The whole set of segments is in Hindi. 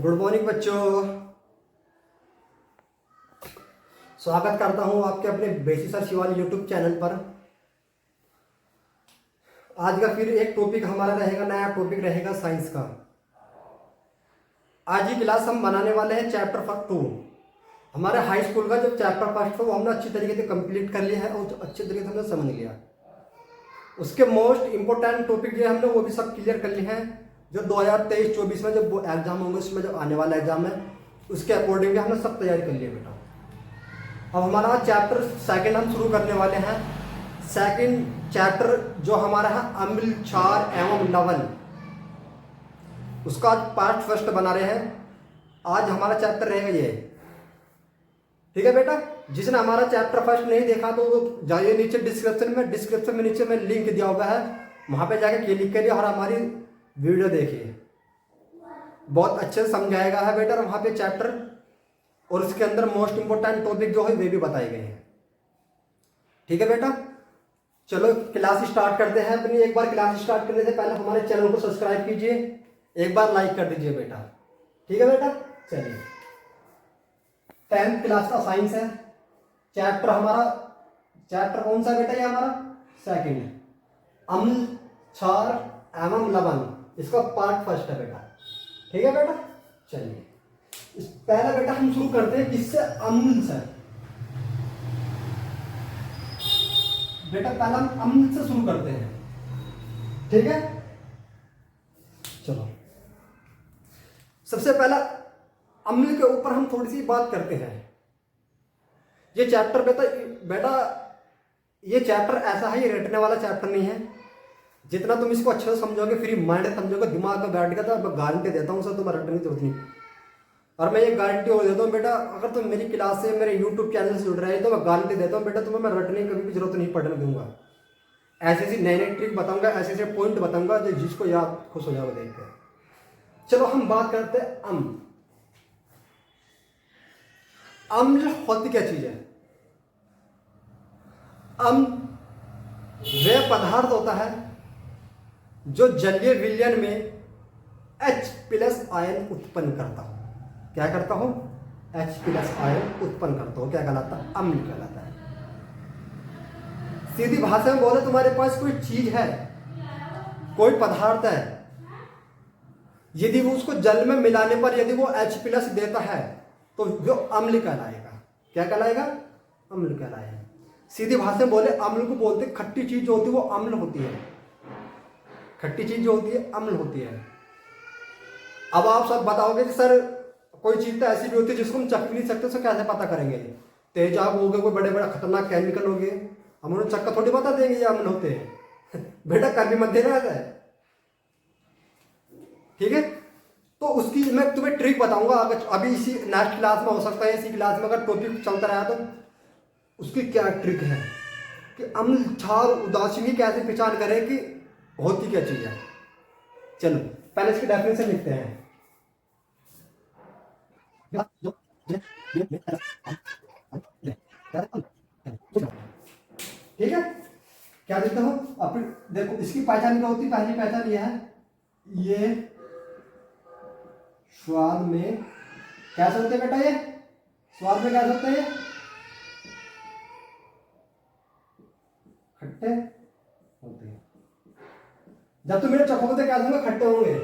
गुड मॉर्निंग बच्चों। स्वागत करता हूं आपके अपने basic sir Shivali YouTube channel पर। आज का फिर एक टॉपिक हमारा रहेगा, नया टॉपिक रहेगा साइंस का। आज की क्लास हम बनाने वाले हैं चैप्टर फर्स्ट 2। हमारे हाई स्कूल का जो चैप्टर फर्स्ट था वो हमने अच्छी तरीके से कंप्लीट कर लिया है और अच्छे तरीके से हमने समझ लिया। उसके मोस्ट इंपॉर्टेंट टॉपिक जो है हमने वो भी सब क्लियर कर लिए हैं। जो 2023-24 में जो एग्जाम होंगे उसमें जो आने वाला एग्जाम है उसके अकॉर्डिंग हमने सब तैयारी कर ली है बेटा। अब हमारा चैप्टर सेकंड हम शुरू करने वाले हैं। सेकंड चैप्टर जो हमारा है अम्ल, क्षार एवं लवण, उसका आज पार्ट फर्स्ट बना रहे हैं। आज हमारा चैप्टर रहेगा ये, ठीक है बेटा। जिसने हमारा चैप्टर फर्स्ट नहीं देखा तो वो जाइए नीचे डिस्क्रिप्शन में नीचे में लिंक दिया हुआ है, वहां पे जाके क्लिक करिए और हमारी वीडियो देखिए। बहुत अच्छे से समझाएगा है बेटा वहां पे चैप्टर, और उसके अंदर मोस्ट इंपोर्टेंट टॉपिक जो है वे भी बताए गए हैं, ठीक है बेटा। चलो क्लास स्टार्ट करते हैं अपनी। एक बार क्लास स्टार्ट करने से पहले हमारे चैनल को सब्सक्राइब कीजिए, एक बार लाइक कर दीजिए बेटा, ठीक है बेटा। चलिए 10th क्लास का साइंस है। चैप्टर हमारा, चैप्टर कौन सा बेटा? ये हमारा सेकंड है, अम्ल, क्षार एवं लवण। इसका पार्ट फर्स्ट है बेटा, ठीक है बेटा। चलिए पहला बेटा हम शुरू करते हैं किससे? अम्ल से। बेटा पहला हम अम्ल से शुरू करते हैं, ठीक है। चलो सबसे पहला अम्ल के ऊपर हम थोड़ी सी बात करते हैं। ये चैप्टर बेटा ये चैप्टर ऐसा है, ये रटने वाला चैप्टर नहीं है। जितना तुम इसको अच्छे से समझोगे, फ्री माइंड समझोगे, दिमाग में बैठ गया, तो मैं गारंटी देता हूँ सर तुम्हें रटने की जरूरत नहीं। और मैं ये गारंटी और देता हूँ बेटा, अगर तुम मेरी क्लास से, मेरे यूट्यूब चैनल से जुड़ रहे हैं तो मैं गारंटी देता हूँ बेटा तुम्हें मैं रटने की कभी भी जरूरत नहीं पड़ने दूंगा। ऐसी ऐसी नई नई ट्रिक बताऊंगा, ऐसे ऐसे पॉइंट बताऊंगा जो जिसको याद खुश हो जाओगे देख कर। चलो हम बात करते हैं अम्ल। अम्ल होती क्या चीज है? अम्ल वह पदार्थ होता है जो जलीय विलयन में H+ आयन उत्पन्न करता हो। क्या करता हो? H+ आयन उत्पन्न करता हो। क्या कहलाता है? अम्ल कहलाता है। सीधी भाषा में बोले, तुम्हारे पास कोई चीज है, कोई पदार्थ है, यदि वो उसको जल में मिलाने पर यदि वो H+ देता है तो वो अम्ल कहलाएगा। क्या कहलाएगा? अम्ल कहलाएगा। सीधी भाषा में बोले, अम्ल को बोलते खट्टी चीज जो होती है वो अम्ल होती है। खट्टी चीज जो होती है अम्ल होती है। अब आप सब बताओगे कि सर कोई चीज तो ऐसी भी होती है जिसको हम चख भी नहीं सकते, तो कैसे पता करेंगे? तेजाब हो गए, कोई बड़े बड़े खतरनाक केमिकल हो गए, हम उन्हें चक्का थोड़ी बता देंगे ये अम्ल होते हैं बेटा कर भी मत देना है, ठीक है। तो उसकी मैं तुम्हें ट्रिक बताऊंगा अभी इसी नेक्स्ट क्लास में, हो सकता है इसी क्लास में अगर टॉपिक चलता रहा तो उसकी क्या ट्रिक है कि अम्ल, क्षार, उदासीनी कैसे पहचान करें कि होती क्या चीज है। चलो पहले इसकी डेफिनेशन लिखते हैं। ठीक है, क्या लिखता हूं? अब देखो इसकी पहचान क्या होती है। पहली पहचान यह है, ये स्वाद में कैसे होते हैं बेटा? ये स्वाद में कैसे होते हैं? खट्टे होते हैं। जब तुम मेरे चखोगे तो क्या होंगे? खट्टे होंगे,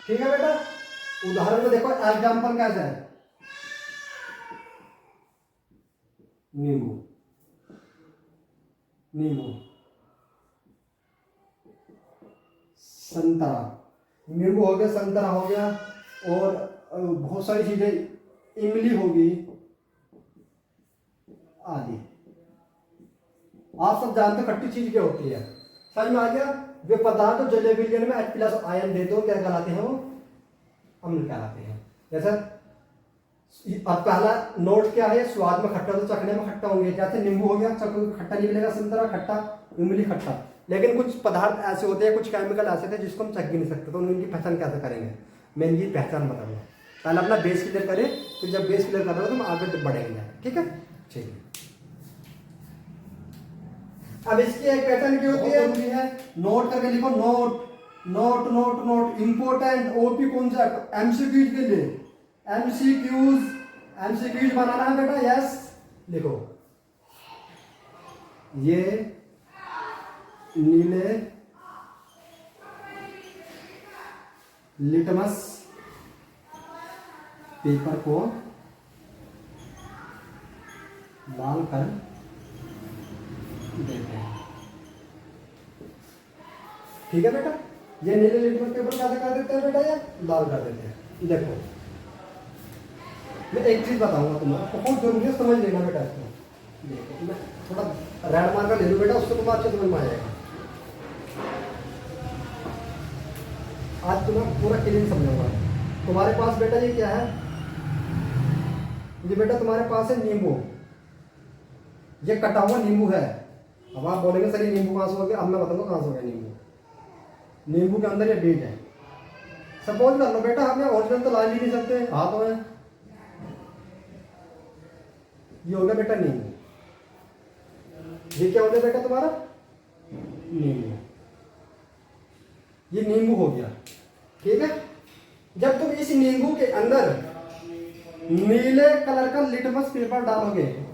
ठीक है बेटा। उदाहरण में देखो, एग्जाम्पल कैसा है? नींबू, नींबू, संतरा, नींबू हो गया, संतरा हो गया, और बहुत सारी चीजें, इमली होगी आदि। आप सब जानते हो खट्टी चीज क्या होती है, समझ में आ गया? वे पदार्थ जलीय विलयन में H+ आयन देते हो, क्या कहलाते हैं? वो अम्ल कहलाते हैं। जैसे अब पहला नोट क्या है? स्वाद में खट्टा, तो चखने में खट्टा होंगे। जैसे नींबू हो गया, खट्टा निकलेगा, संतरा खट्टा, इमली खट्टा। लेकिन कुछ पदार्थ ऐसे होते हैं, कुछ केमिकल ऐसे थे जिसको हम चख भी नहीं सकते, तो उनकी पहचान कैसे करेंगे? मैं इनकी पहचान बताऊंगा। पहले अपना बेस क्लियर करें, फिर जब बेस क्लियर कर रहे हो तो हम आगे बढ़ेंगे, ठीक है। ठीक है, अब इसकी एक पहचान क्या होती है? नोट करके लिखो, note note note note. Important OP कौन सा? एमसीक्यू के लिए एमसीक्यूज बनाना है बेटा, यस लिखो। ये नीले लिटमस पेपर को लाल कर देते हैं। ठीक है बेटा, ये नीले लिटमस पेपर क्या कर देते हैं बेटा, ये लाल कर देते हैं। देखो मैं एक चीज बताऊंगा तुम्हें, बहुत जरूरी है, समझ लेना बेटा इसको। देखो मैं थोड़ा रेड मार्कर ले लूँ बेटा, उससे तुम्हें अच्छे समझ में आ जाएगा। आज तुम्हें पूरा क्लीन समझाऊंगा। तुम्हारे पास बेटा ये क्या है, ये बेटा तुम्हारे पास है नींबू, ये कटा हुआ नींबू है। अब आप बोलेंगे सर ये नींबू कहाँ से हो गया, अब मैं बताऊंगा कहाँ से हो गया नींबू। नींबू के अंदर ये बीज है। सपोज कर लो बेटा हम ये ओरिजिनल तो ला ही नहीं सकते, हाथों में ये हो गया बेटा नींबू। ये क्या हो गया बेटा तुम्हारा नींबू, ये नींबू हो गया। ठीक है, जब तुम इस नींबू के अंदर नीले कलर का लिटमस पेपर डालोगे,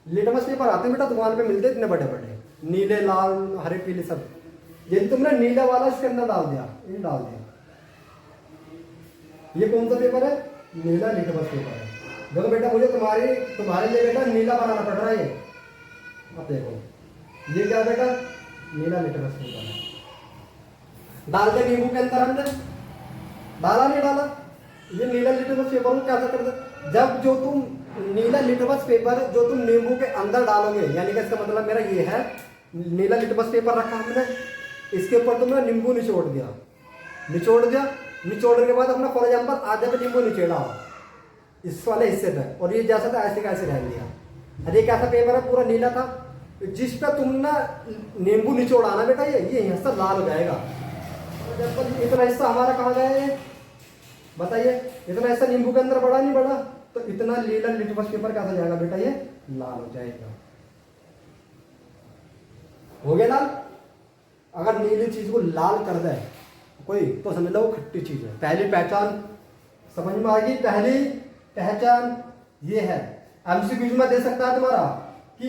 लिटमस पेपर आते हैं बेटा दुकान पे मिलते इतने बड़े बड़े, नीले लाल हरे पीले सब, यदि तुमने नीला वाला इसके अंदर डाल दिया, ये डाल दिया, ये कौन सा पेपर है, नीला लिटमस पेपर है। देखो बेटा मुझे तुम्हारे लिए बेटा नीला बनाना पड़ रहा है। ये अब देखो ये क्या बेटा नीला लिटमस पेपर है, डाल के नींबू के अंदर हमने डाला नहीं डाला, ये नीला लिटमस पेपर को कैसे कर दे, जब जो तुम नीला लिटमस पेपर जो तुम नींबू के अंदर डालोगे, यानी कि इसका मतलब मेरा ये है नीला लिटमस पेपर रखा हमने, इसके ऊपर तुमने नींबू निचोड़ दिया, निचोड़ने के बाद अपना फॉर एग्जाम्पल आधे पे नींबू निचोड़ा इस वाले हिस्से पे, और ये जैसा था ऐसे कैसे रह गया। अरे एक ऐसा पेपर है पूरा नीला था, जिस पे तुम ना नींबू निचोड़ा ना बेटा, ये हिस्सा लाल हो जाएगा। इतना हिस्सा हमारा कहाँ गया है बताइए, इतना हिस्सा नींबू के अंदर बढ़ा नहीं बढ़ा, तो इतना नीला लिटमस पेपर कैसा जाएगा बेटा, ये लाल हो जाएगा। हो गया लाल। अगर नीली चीज को लाल कर दे कोई तो समझ लो वो खट्टी चीज है। पहली पहचान समझ में आ गई, पहली पहचान ये है। एमसीक्यूज में दे सकता है तुम्हारा कि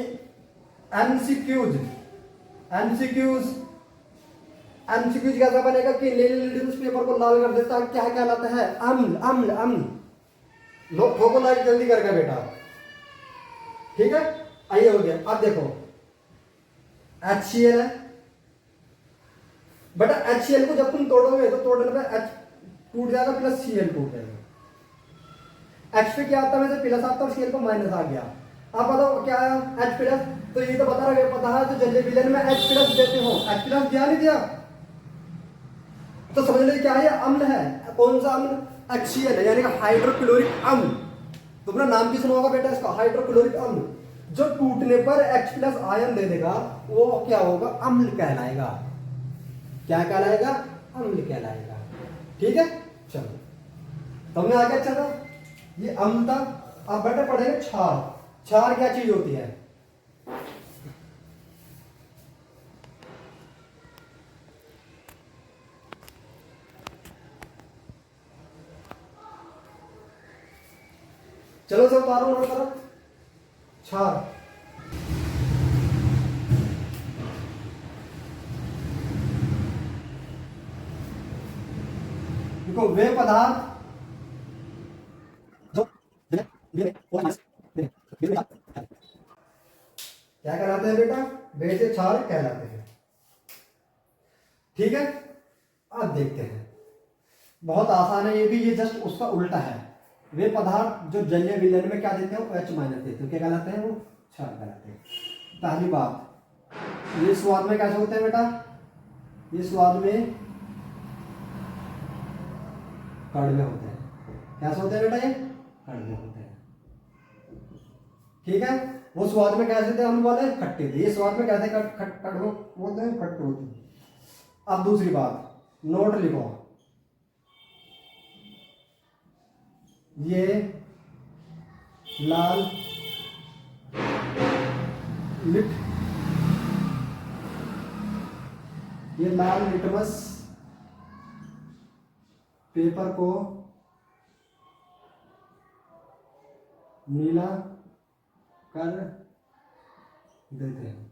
एमसीक्यूज कैसा बनेगा कि नीले लिटमस पेपर को लाल कर देता है, क्या कहलाता है, अम्ल अम्ल अम्ल। लोग ठोको लाइट जल्दी करके बेटा, ठीक है। आइए हो गया। अब देखो HCl है बेटा, HCl को जब तुम तोड़ोगे तो तोड़ने पे H टूट जाएगा प्लस Cl टूट जाएगा। H पे क्या आता है, प्लस आता है और Cl को माइनस आ गया। अब बताओ क्या आया H प्लस, तो ये तो पता है तो जल्दी विलेन में H प्लस देते हो, H प्लस दिया नहीं दिया, तो समझ लो क्या है, अम्ल है। कौन सा अम्ल, HCl है, यानी कि हाइड्रोक्लोरिक अम्ल। तुमने नाम भी सुना होगा बेटा इसका, हाइड्रोक्लोरिक अम्ल। जो टूटने पर H प्लस आयन दे देगा वो क्या होगा, अम्ल कहलाएगा। क्या कहलाएगा, अम्ल कहलाएगा। ठीक है, चलो तुमने आगे चलो, ये अम्ल था। अब बेटा पढ़ेंगे क्षार। क्षार क्या चीज होती है, चलो सब उतारो नोट करो। क्षार देखो वे पदार्थ जो क्या कहलाते हैं बेटा, वे से क्षार कहलाते हैं। ठीक है, अब देखते हैं, बहुत आसान है ये भी, ये जस्ट उसका उल्टा है। वे पदार्थ जो जलीय विलयन में क्या देते हैं, H माइनस देते हैं, क्या कहलाते हैं, वो क्षार कहलाते हैं। पहली बात, ये स्वाद में कैसे होते हैं बेटा, ये स्वाद में कड़वे होते हैं। कैसे होते हैं बेटा, ये कड़वे होते हैं। ठीक है, वो स्वाद में कैसे थे, हम बोले खट्टे थे, ये स्वाद में कैसे कड़वे बोलते हैं, खट्टे होते हैं। अब दूसरी बात, नोट लिखो, ये लाल लिटमस पेपर को नीला कर देते हैं।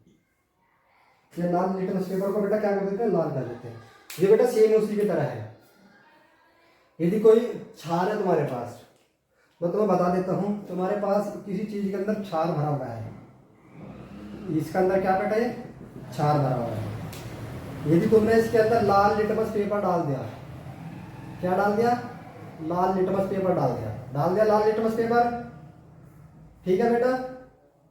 ये लाल लिटमस पेपर को बेटा क्या कर देते हैं, लाल कर देते हैं। ये बेटा सेम उसी की तरह है। यदि कोई क्षार है तुम्हारे पास, मैं तुम्हें बता देता हूँ, तुम्हारे पास किसी चीज के अंदर क्षार भरा हुआ है, इसके अंदर क्या बेटा, ये क्षार भरा हुआ है। यदि तुमने इसके अंदर लाल लिटमस पेपर डाल दिया, क्या डाल दिया, लाल लिटमस पेपर डाल दिया लाल लिटमस पेपर, ठीक है बेटा,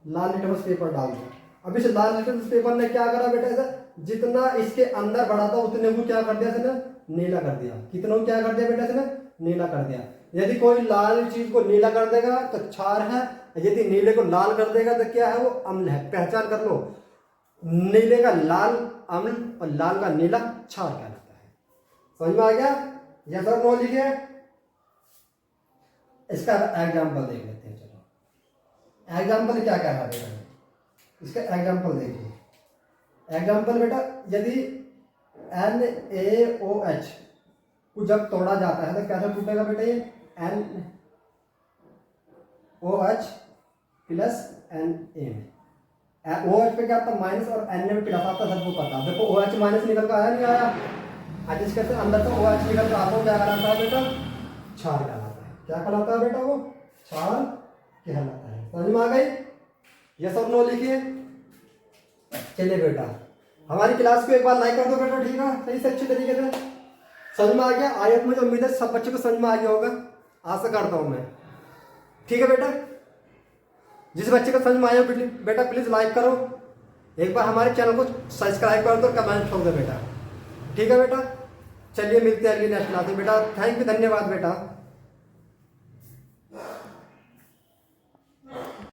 लाल लिटमस पेपर डाल दिया। अब इस लाल लिटमस पेपर ने क्या करा बेटा, इसे जितना इसके अंदर बढ़ा था उतने को क्या कर दिया, इसने नीला कर दिया। कितना को क्या कर दिया बेटा, इसने नीला कर दिया। यदि कोई लाल चीज को नीला कर देगा तो क्षार है, यदि नीले को लाल कर देगा तो क्या है, वो अम्ल है। पहचान कर लो, नीले का लाल अम्ल और लाल का नीला क्षार कहलाता है। समझ में आ गया? यस और नो लिखिए। इसका एग्जाम्पल देख लेते हैं। चलो एग्जाम्पल क्या कह रहा है बेटा, इसका एग्जाम्पल देखिए। एग्जाम्पल बेटा, यदि NaOH को जब तोड़ा जाता है तो कैसे टूटेगा बेटा, ये NOH प्लस Na। OH पे क्या आता है माइनस और Na में प्लस आता है, सबको पता है। देखो OH माइनस निकल कर आया नहीं आया, आज इसके अंदर तो OH निकल कर आता है, क्या कहलाता है बेटा, क्षार कहलाता है। क्या कहलाता है बेटा, वो क्षार कहलाता है। समझ में आ गई? यस और नो लिखिए। चलिए बेटा, हमारी क्लास को एक बार लाइक कर दो बेटा, ठीक है, सही से अच्छी तरीके से समझ में आ गया। आयत मुझे उम्मीद है सब बच्चों को समझ में आ गया होगा, आशा करता हूं मैं। ठीक है बेटा, जिस बच्चे को समझ में आया बेटा प्लीज लाइक करो, एक बार हमारे चैनल को सब्सक्राइब कर दो, कमेंट ठोक दो बेटा। ठीक है बेटा, चलिए मिलते हैं अगली नेक्स्ट क्लास में बेटा। थैंक यू, धन्यवाद बेटा।